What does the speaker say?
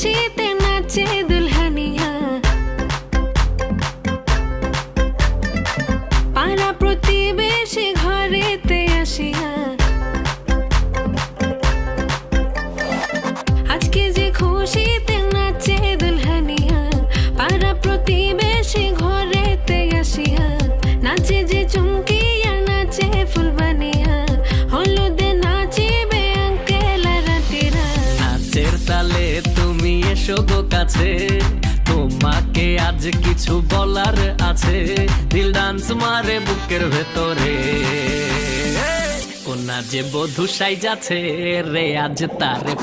খুশিতে নাচে দুলহানিয়া, পাড়া প্রতিবেশী ঘরেতে আসিয়া আজকে যে খুশিতে নাচে দুলহানিয়া, পাড়া প্রতিবেশী ঘরেতে আসিয়া নাচে যে চুমকিয়া নাচে ফুলবানিয়া, হলুদে নাচিবে আঙ্কেল আর আন্টিরা। নাচের তালে তুমি এসো গো কাছে, তোমাকে আজ কিছু বলার আছে। দিল ডান্স মারে বুকের ভেতরে, কোনা যে বধূ সাইজাছে রে আজ তারে